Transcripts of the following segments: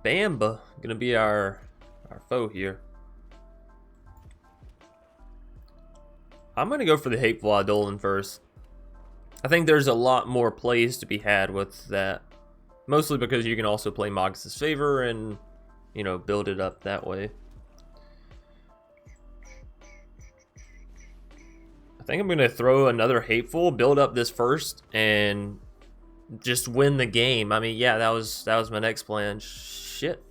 Bamba gonna be our foe here. I'm gonna go for the Hateful Eidolon first. I think there's a lot more plays to be had with that. Mostly because you can also play Magus' Favor and, you know, build it up that way. I think I'm gonna throw another Hateful, build up this first, and just win the game. I mean, yeah, that was my next plan. Shit.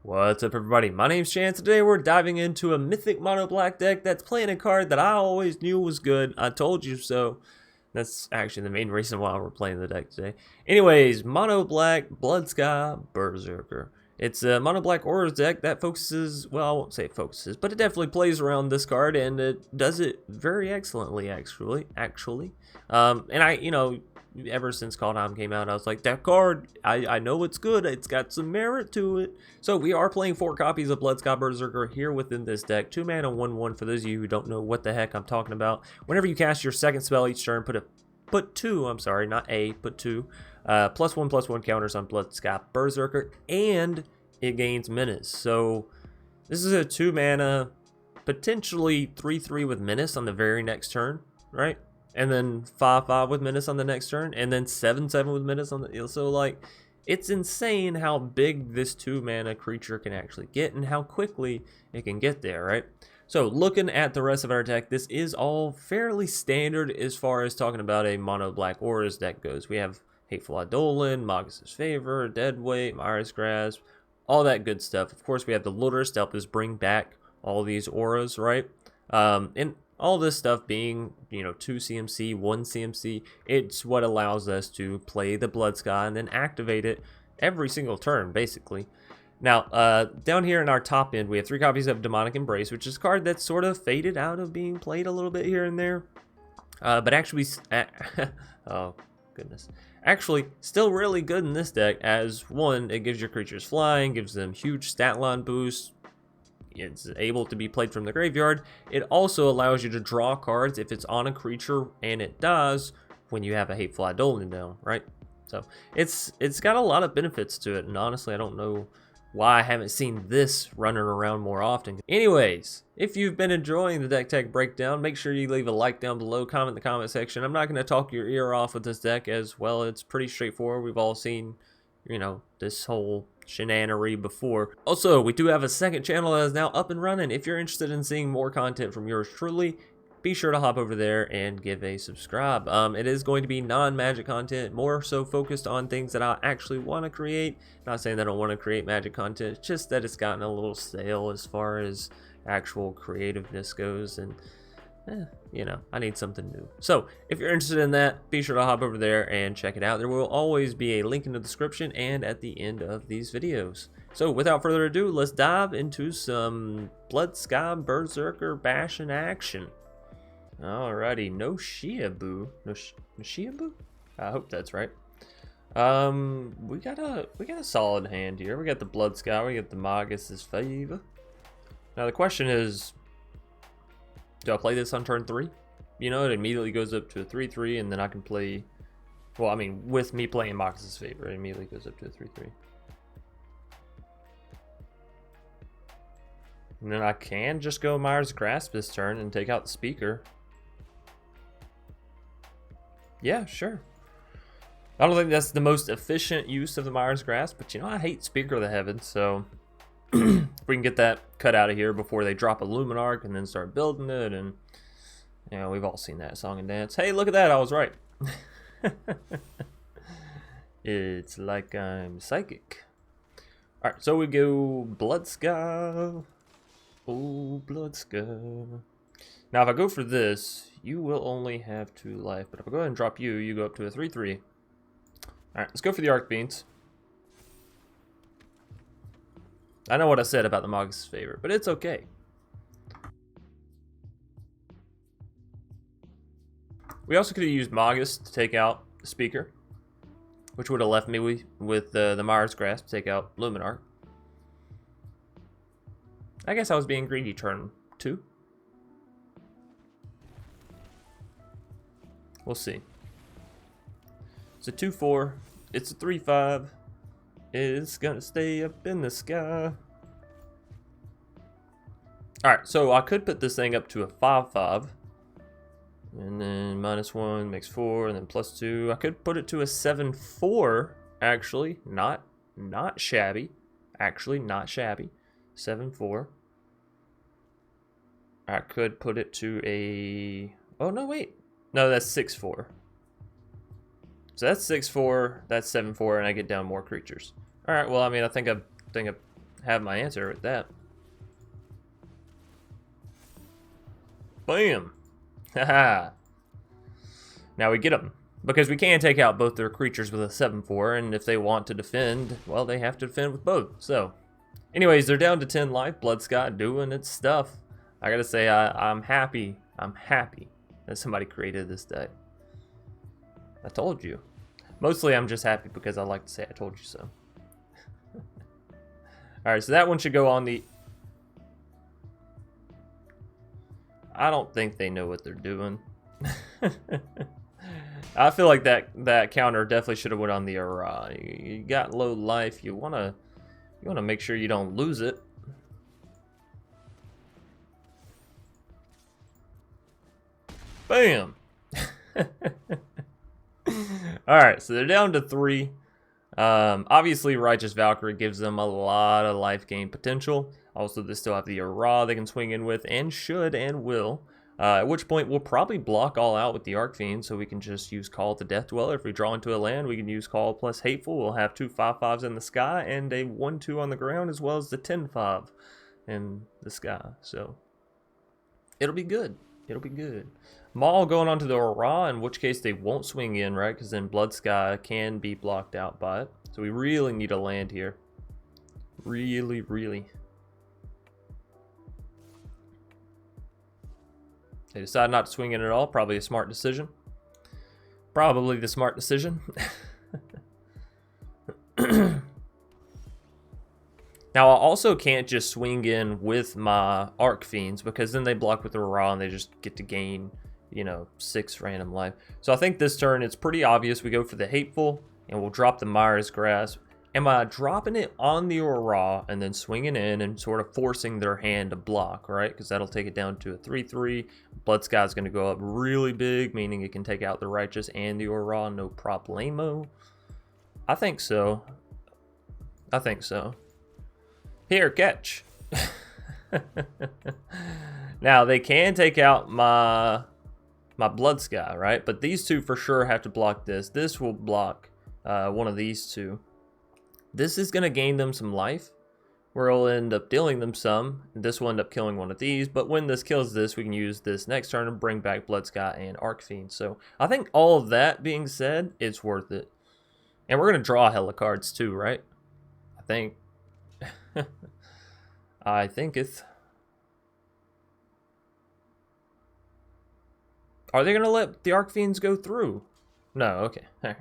What's up, everybody? My name's Chance. Today we're diving into a Mythic Mono Black deck that's playing a card that I always knew was good. I told you so. That's actually the main reason why we're playing the deck today. Anyways, Mono Black Bloodsky Berserker. It's a Mono Black Auras deck that focuses, well, I won't say it focuses, but it definitely plays around this card, and it does it very excellently, actually. And I, you know, ever since Kaldheim came out, I was like, that card, I know it's good. It's got some merit to it. So we are playing 4 copies of Bloodsky Berserker here within this deck. 2 mana, 1/1 for those of you who don't know what the heck I'm talking about. Whenever you cast your second spell each turn, put 2, I'm sorry, not a, put 2. +1/+1 counters on Bloodsky Berserker, and it gains menace. So this is a 2 mana, potentially 3/3 with menace on the very next turn, right? And then 5/5 with menace on the next turn, and then 7/7 with menace on the. So like, it's insane how big this 2 mana creature can actually get and how quickly it can get there, right? So looking at the rest of our deck, this is all fairly standard as far as talking about a Mono Black Auras deck goes. We have Hateful Eidolon, Magus' Favor, Deadweight, Myra's Grasp, all that good stuff. Of course, we have the Lurrus to help us bring back all these auras, right? And all this stuff being, you know, 2 CMC, 1 CMC, it's what allows us to play the Bloodsky and then activate it every single turn, basically. Now, down here in our top end, we have 3 copies of Demonic Embrace, which is a card that's sort of faded out of being played a little bit here and there. But actually, oh, goodness. Actually, still really good in this deck, as 1, it gives your creatures flying, gives them huge stat line boost. It's able to be played from the graveyard. It also allows you to draw cards if it's on a creature, and it does when you have a Hateful Eidolon down, right? So it's got a lot of benefits to it, and honestly, I don't know why I haven't seen this running around more often. Anyways, if you've been enjoying the deck tech breakdown, make sure you leave a like down below, comment in the comment section. I'm not going to talk your ear off with this deck as well. It's pretty straightforward. We've all seen, you know, this whole shenanery before. Also, we do have a second channel that is now up and running. If you're interested in seeing more content from yours truly, be sure to hop over there and give a subscribe. It is going to be non-magic content, more so focused on things that I actually want to create. Not saying that I don't want to create magic content, it's just that it's gotten a little stale as far as actual creativeness goes, and you know, I need something new. So if you're interested in that, be sure to hop over there and check it out. There will always be a link in the description and at the end of these videos. So without further ado, let's dive into some Bloodsky Berserker bash in action. Alrighty, no Shiabu. No Shiabu? I hope that's right. We got a solid hand here. We got the Bloodsky, we got the Magus' Favor. Now the question is, do I play this on turn 3? You know, it immediately goes up to a 3/3, and then I can play, well, I mean, with me playing Magus' Favor, it immediately goes up to a 3/3. And then I can just go Myra's Grasp this turn and take out the Speaker. Yeah, sure. I don't think that's the most efficient use of the Myra's Grasp, but you know, I hate Speaker of the Heavens, so we can get that cut out of here before they drop a Luminarch and then start building it, and you know, we've all seen that song and dance. Hey, look at that, I was right. It's like I'm psychic. Alright, so we go Bloodsky. Oh, Bloodsky. Now, if I go for this, you will only have 2 life, but if I go ahead and drop you, you go up to a 3/3. Alright, let's go for the Archfiends. I know what I said about the Magus' Favor, but it's okay. We also could have used Magus to take out the Speaker, which would have left me with the Myra's Grasp to take out Luminarch. I guess I was being greedy turn 2. We'll see. It's a 2/4. It's a 3/5. is gonna stay up in the sky. Alright, so I could put this thing up to a 5/5. And then -1 makes 4, and then +2. I could put it to a 7/4, actually. Not shabby. Actually, not shabby. 7/4. I could put it to a... Oh, no, wait. No, that's 6/4. So that's 6/4, that's 7/4, and I get down more creatures. Alright, well, I mean, I think I have my answer with that. Bam! Haha. Now we get them. Because we can take out both their creatures with a 7/4, and if they want to defend, well, they have to defend with both. So, anyways, they're down to 10 life. Bloodsky doing its stuff. I gotta say, I'm happy. I'm happy that somebody created this deck. I told you. Mostly, I'm just happy because I like to say I told you so. Alright, so that one should go on the... I don't think they know what they're doing. I feel like that counter definitely should have went on the Ara. You got low life. You wanna make sure you don't lose it. Bam. All right, so they're down to 3. Obviously, Righteous Valkyrie gives them a lot of life gain potential. Also, they still have the Ara they can swing in with, and should and will. At which point, we'll probably block all out with the Arcfiend, so we can just use Call to Death Dweller. If we draw into a land, we can use Call plus Hateful. We'll have 2 5/5s in the sky, and a 1/2 on the ground, as well as the 10/5 in the sky. So, it'll be good. It'll be good. Maul going onto the Ara, in which case they won't swing in, right? Because then Bloodsky can be blocked out by it. So we really need a land here. Really, really. They decide not to swing in at all. Probably a smart decision. Probably the smart decision. Now, I also can't just swing in with my Arcfiends, because then they block with the Ra and they just get to gain, you know, 6 random life. So I think this turn, it's pretty obvious. We go for the Hateful, and we'll drop the Myra's Grasp. Am I dropping it on the Ra and then swinging in and sort of forcing their hand to block, right? Because that'll take it down to a 3/3. Bloodsky's going to go up really big, meaning it can take out the Righteous and the Ra, no problemo. I think so. I think so. Here, catch. Now, they can take out my Bloodsky, right? But these two for sure have to block this. This will block one of these two. This is going to gain them some life, where it'll end up dealing them some. This will end up killing one of these, but when this kills this, we can use this next turn to bring back Bloodsky and Arcfiend. So I think all of that being said, it's worth it. And we're going to draw hella cards too, right? I think. I think it's... Are they going to let the Arcfiends go through? No, okay. All right.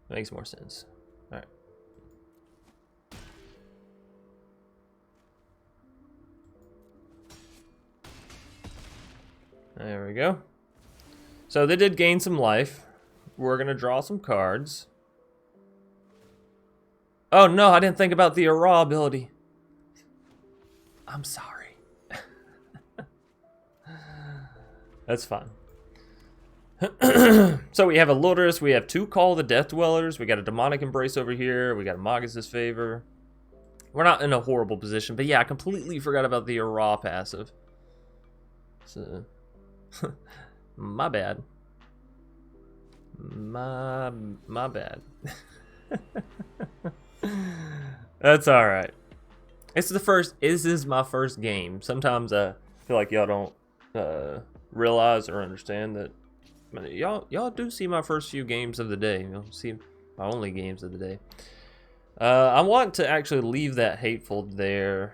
Makes more sense. All right. There we go. So they did gain some life. We're going to draw some cards. Oh no, I didn't think about the Ara ability. I'm sorry. That's fine. So we have a Ludus, we have 2 Call the Death Dwellers, we got a Demonic Embrace over here, we got a Magus' Favor. We're not in a horrible position, but yeah, I completely forgot about the Ara passive. So, my bad. My bad. That's alright. This is my first game. Sometimes I feel like y'all don't realize or understand that y'all do see my first few games of the day. You'll see my only games of the day. I want to actually leave that Hateful there.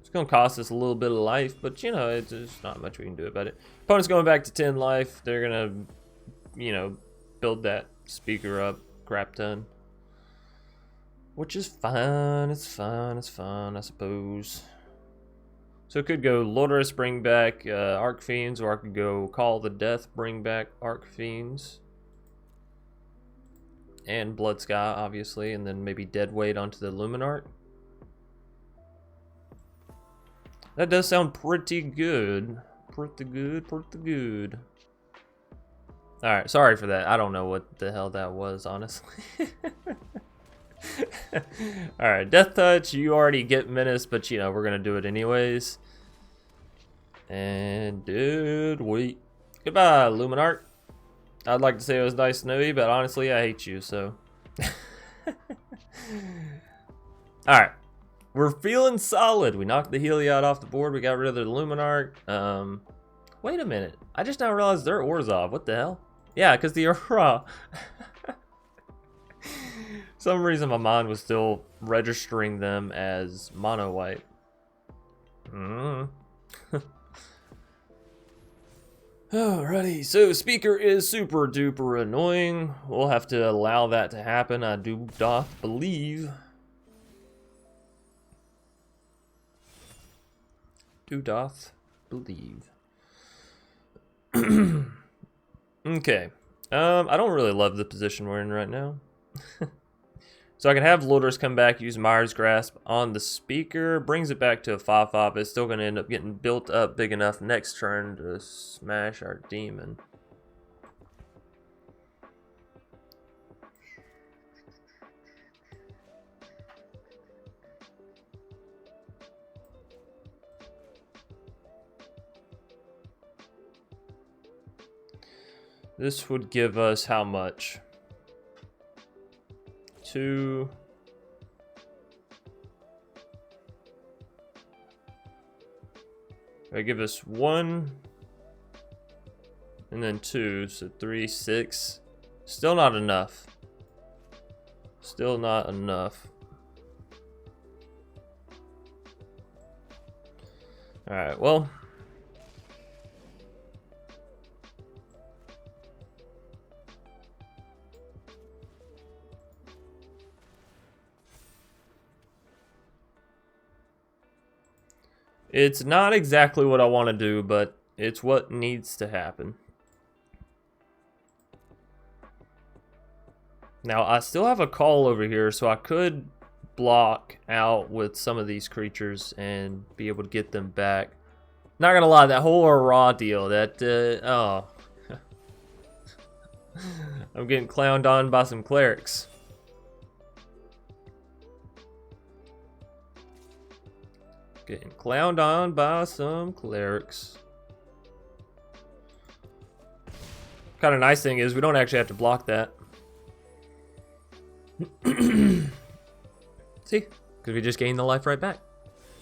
It's gonna cost us a little bit of life, but you know, it's not much we can do about it. Opponent's going back to 10 life. They're gonna, you know, build that speaker up crap ton. Which is fine, it's fine, it's fine, I suppose. So it could go Ludus, bring back Arcfiends, or I could go Call the Death, bring back Arcfiends. and Bloodsky, obviously, and then maybe Deadweight onto the Luminart. That does sound pretty good. Pretty good, pretty good. Alright, sorry for that. I don't know what the hell that was, honestly. Alright, Death Touch, you already get Menace, but you know, we're gonna do it anyways. And dude, wait. Goodbye, Luminart. I'd like to say it was nice to know you, but honestly, I hate you, so. Alright. We're feeling solid. We knocked the Heliod off the board. We got rid of the Luminart. Wait a minute. I just now realized they're Orzhov. What the hell? Yeah, because the Aura. Some reason my mind was still registering them as mono white. Alrighty, so Speaker is super duper annoying. We'll have to allow that to happen, I do doth believe. Okay. I don't really love the position we're in right now. So I can have Lourdes come back, use Mire's Grasp on the Speaker, brings it back to a 5/5. It's still going to end up getting built up big enough next turn to smash our demon. This would give us how much? 2. They give us 1 and then 2, so 3, 6. Still not enough. Still not enough. Alright, well. It's not exactly what I want to do, but it's what needs to happen. Now, I still have a call over here, so I could block out with some of these creatures and be able to get them back. Not gonna lie, that whole raw deal, that, oh. I'm getting clowned on by some clerics. Getting clowned on by some clerics. Kind of nice thing is we don't actually have to block that. See? Because we just gained the life right back.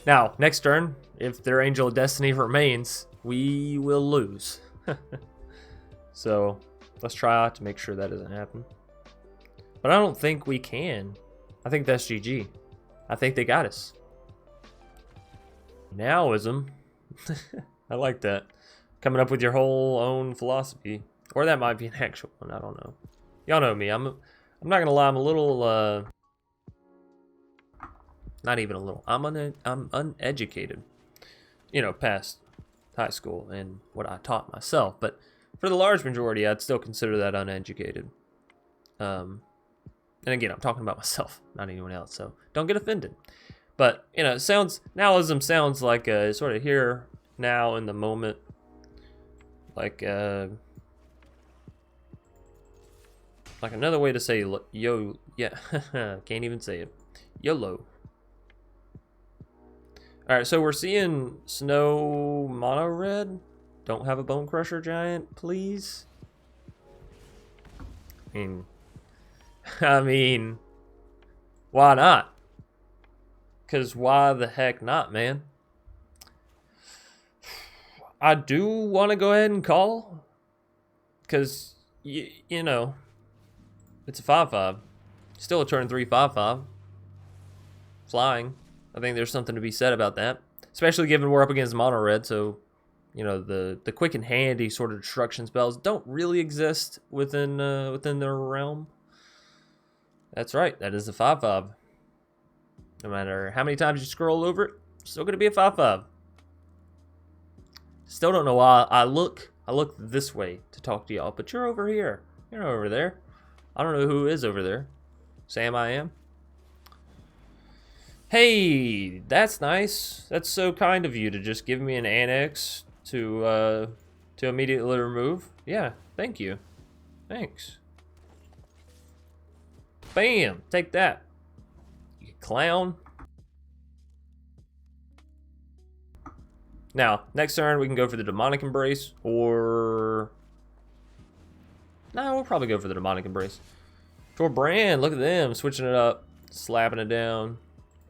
Now, next turn, if their Angel of Destiny remains, we will lose. So, let's try to make sure that doesn't happen. But I don't think we can. I think that's GG. I think they got us. Nowism. I like that. Coming up with your whole own philosophy. Or that might be an actual one, I don't know. Y'all know me, I'm not gonna lie, I'm a little, not even a little, I'm uneducated. You know, past high school and what I taught myself. But for the large majority, I'd still consider that uneducated. And again, I'm talking about myself, not anyone else, so don't get offended. But, you know, it sounds, Nowism sounds like sort of here, now, in the moment. Like another way to say yo, yeah, can't even say it. YOLO. Alright, so we're seeing Snow Mono Red. Don't have a Bone Crusher Giant, please. I mean, why not? Because why the heck not, man? I do want to go ahead and call. Because, you know, it's a 5/5. Still a turn 3 5/5. Flying. I think there's something to be said about that. Especially given we're up against mono red, so, you know, the quick and handy sort of destruction spells don't really exist within their realm. That's right, that is a 5/5. No matter how many times you scroll over it, it's still going to be a 5/5. Still don't know why I look this way to talk to y'all, but you're over here. You're over there. I don't know who is over there. Sam I am. Hey, that's nice. That's so kind of you to just give me an annex to immediately remove. Yeah, thank you. Thanks. Bam! Take that, you clown. Now, next turn we can go for the Demonic Embrace, or... No, we'll probably go for the Demonic Embrace. For Brand, look at them, switching it up, slapping it down.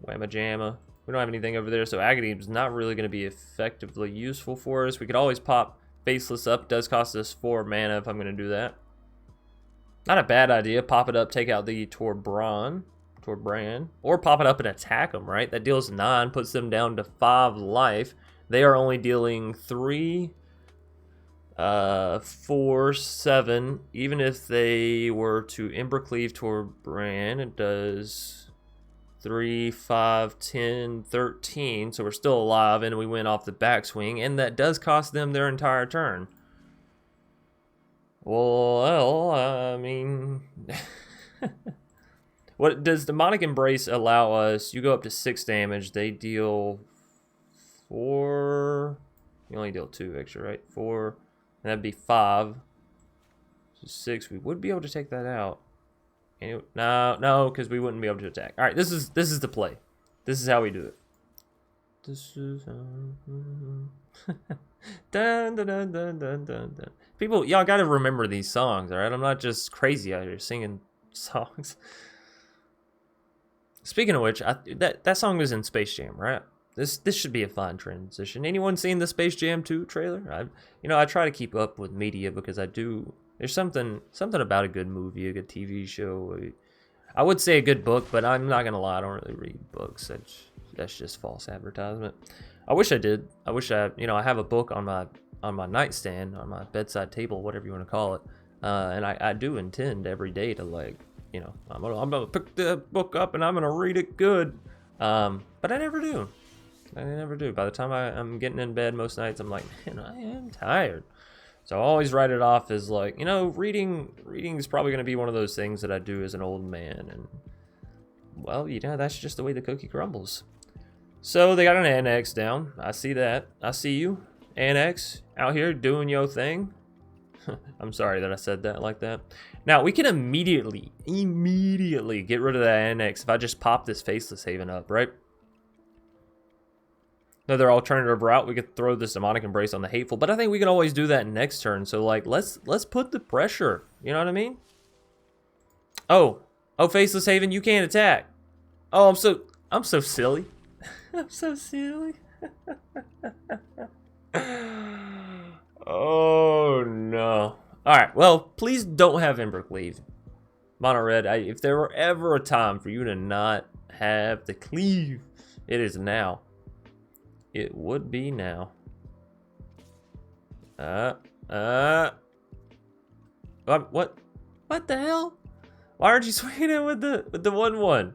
Whamma jamma. We don't have anything over there, so Agony is not really going to be effectively useful for us. We could always pop Faceless up. It does cost us 4 mana if I'm going to do that. Not a bad idea. Pop it up, take out the Torbrand, or pop it up and attack them, right? That deals 9, puts them down to 5 life. They are only dealing 3, 4, 7. Even if they were to Embercleave Torbrand, it does 3, 5, 10, 13. So we're still alive, and we went off the backswing, and that does cost them their entire turn. Well, I mean... What does Demonic Embrace allow us? You go up to 6 damage. They deal 4. You only deal 2 extra, right? 4. And that'd be 5. So 6. We would be able to take that out. Anyway, no, because we wouldn't be able to attack. All right, this is the play. This is how we do it. This is dun, dun, dun, dun, dun, dun. People, y'all gotta remember these songs, all right? I'm not just crazy out here singing songs. Speaking of which, that song was in Space Jam, right? This should be a fine transition. Anyone seen the Space Jam 2 trailer? I try to keep up with media because I do. There's something about a good movie, a good TV show. I would say a good book, but I'm not gonna lie, I don't really read books. That's just false advertisement. I wish I did. I wish I have a book on my nightstand, on my bedside table, whatever you want to call it. And I do intend every day to, like, I'm gonna pick the book up and I'm gonna read it good. But I never do. By the time I'm getting in bed most nights, I'm like, man, I am tired. So I always write it off as, like, reading is probably going to be one of those things that I do as an old man. And, well, that's just the way the cookie crumbles. So they got an annex down. I see that. I see you, annex, out here doing your thing. I'm sorry that I said that like that. Now, we can immediately get rid of that annex if I just pop this Faceless Haven up, right? Another alternative route, we could throw this Demonic Embrace on the Hateful, but I think we can always do that next turn. So, like, let's put the pressure. You know what I mean? Oh, Faceless Haven, you can't attack. Oh, I'm so silly. I'm so silly. Oh no. All right. Well, please don't have Embercleave. Mono Red. If there were ever a time for you to not have the cleave, it is now. It would be now. What the hell? Why aren't you swinging it with the 1/1?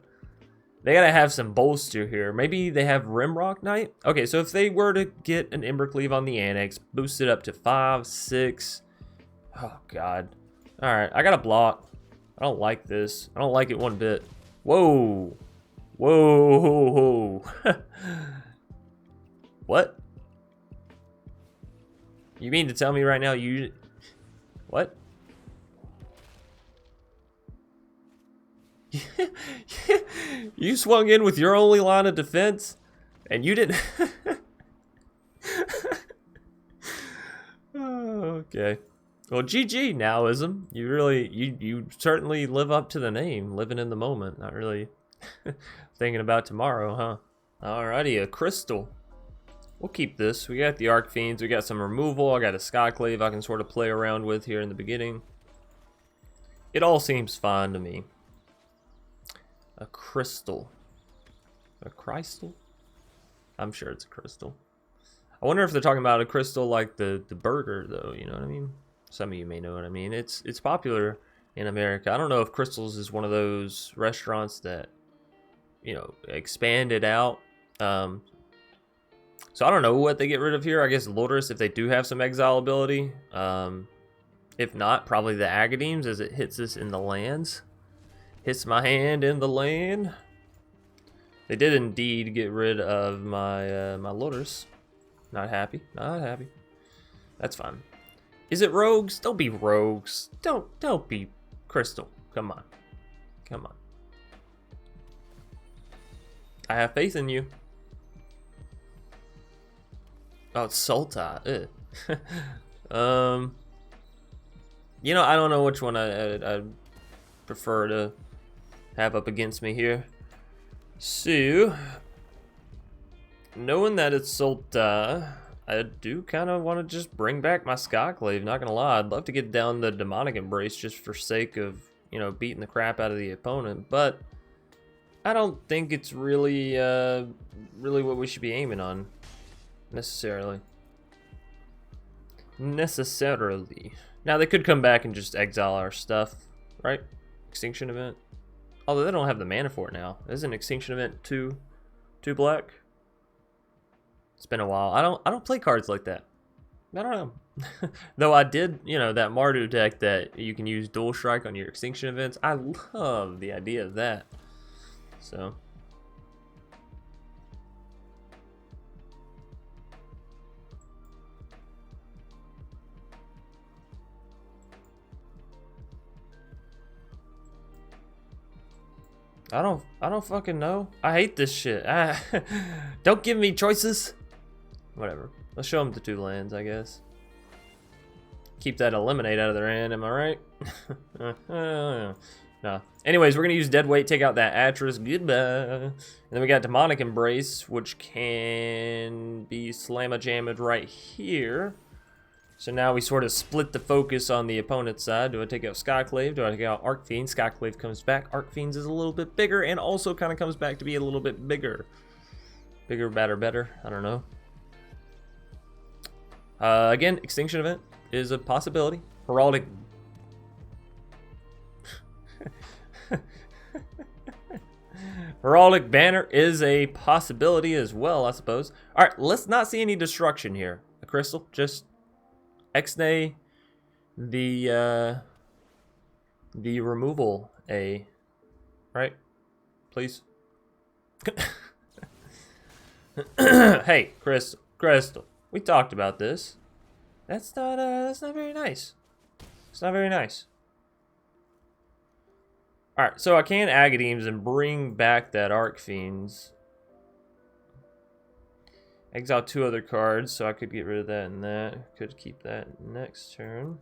They gotta have some bolster here. Maybe they have Rimrock Knight. Okay, so if they were to get an Embercleave on the annex, boost it up to 5, 6. Oh god. All right, I gotta block. I don't like this. I don't like it one bit. Whoa. Whoa. What? You mean to tell me right now you... What? You swung in with your only line of defense, and you didn't... Oh, okay. Well, GG, Nowism. You really... You certainly live up to the name, living in the moment. Not really thinking about tomorrow, huh? Alrighty, a Crystal. We'll keep this. We got the Arc Fiends. We got some removal. I got a Skyclave I can sort of play around with here in the beginning. It all seems fine to me. A Crystal. A Crystal? I'm sure it's a Crystal. I wonder if they're talking about a Crystal like the burger, though. You know what I mean? Some of you may know what I mean. It's popular in America. I don't know if Crystals is one of those restaurants that, expanded out. So I don't know what they get rid of here. I guess Lourdes, if they do have some exile ability. If not, probably the Agademes as it hits us in the lands. Hits my hand in the land. They did indeed get rid of my my loaders. Not happy. Not happy. That's fine. Is it rogues? Don't be rogues. Don't be Crystal. Come on. Come on. I have faith in you. Oh, it's Sultai. You know, I don't know which one I'd prefer to have up against me here. So, knowing that it's Sultai, I do kind of want to just bring back my Skyclave. Not gonna lie, I'd love to get down the Demonic Embrace just for sake of, you know, beating the crap out of the opponent. But I don't think it's really, really what we should be aiming on, necessarily. Now they could come back and just exile our stuff, right? Extinction event. Although they don't have the mana for it now. Isn't Extinction event 2 black? It's been a while. I don't play cards like that. I don't know. Though I did, you know, that Mardu deck that you can use Dual Strike on your Extinction events. I love the idea of that. So I don't fucking know. I hate this shit. Don't give me choices. Whatever. Let's show them the 2 lands, I guess. Keep that Eliminate out of their hand, am I right? No. Anyways, we're gonna use Dead Weight, take out that Atris. Goodbye. And then we got Demonic Embrace, which can be Slamma-Jammed right here. So now we sort of split the focus on the opponent's side. Do I take out Skyclave? Do I take out Arcfiend? Skyclave comes back. Arcfiend's is a little bit bigger and also kind of comes back to be a little bit bigger. Bigger, better. I don't know. Again, Extinction event is a possibility. Heraldic. Heraldic Banner is a possibility as well, I suppose. Alright, let's not see any destruction here. A crystal, just X-nay the removal A, right? Please. Hey, Crystal, we talked about this. That's not very nice. It's not very nice. All right, so I can Agademes and bring back that Arcfiends. Exile 2 other cards, so I could get rid of that and that. Could keep that next turn.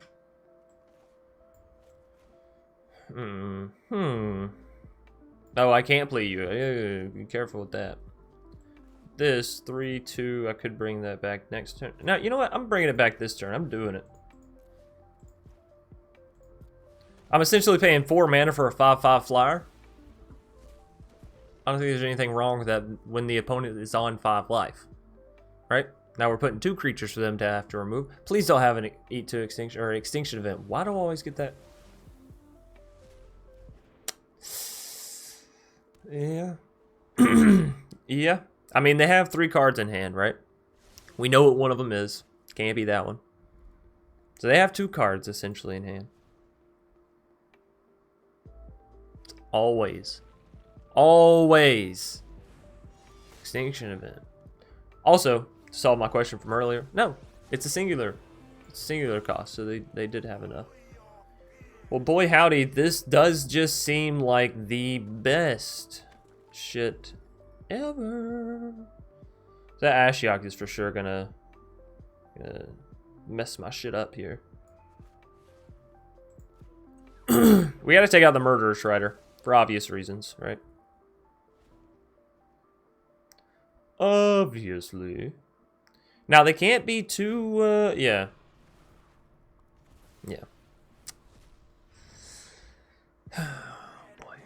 Oh, I can't play you. Be careful with that. This 3/2, I could bring that back next turn. Now, you know what? I'm bringing it back this turn. I'm doing it. I'm essentially paying 4 mana for a 5/5 flyer. I don't think there's anything wrong with that when the opponent is on 5 life. Right? Now we're putting 2 creatures for them to have to remove. Please don't have an Eat to Extinction or an Extinction event. Why do I always get that? Yeah. Yeah. I mean, they have 3 cards in hand, right? We know what one of them is. Can't be that one. So they have 2 cards essentially in hand. Always. Always. Extinction event. Also, to solve my question from earlier, no, it's a singular. It's a singular cost, so they did have enough. Well, boy howdy, this does just seem like the best shit ever. That Ashiok is for sure gonna mess my shit up here. We gotta take out the Murderer Shredder for obvious reasons, right? Obviously. Now they can't be too yeah. Yeah. Boy.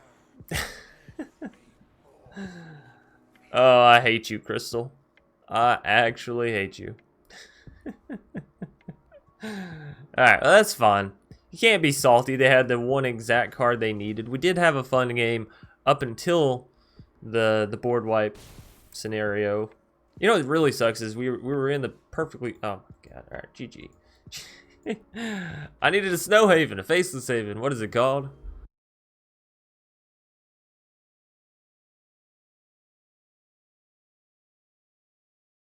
Oh, I hate you, Crystal. I actually hate you. Alright, well, that's fine. You can't be salty. They had the one exact card they needed. We did have a fun game up until the board wipe scenario. You know what really sucks is we were in the perfectly... Oh, my God. Alright, GG. I needed a snow haven, a faceless haven. What is it called?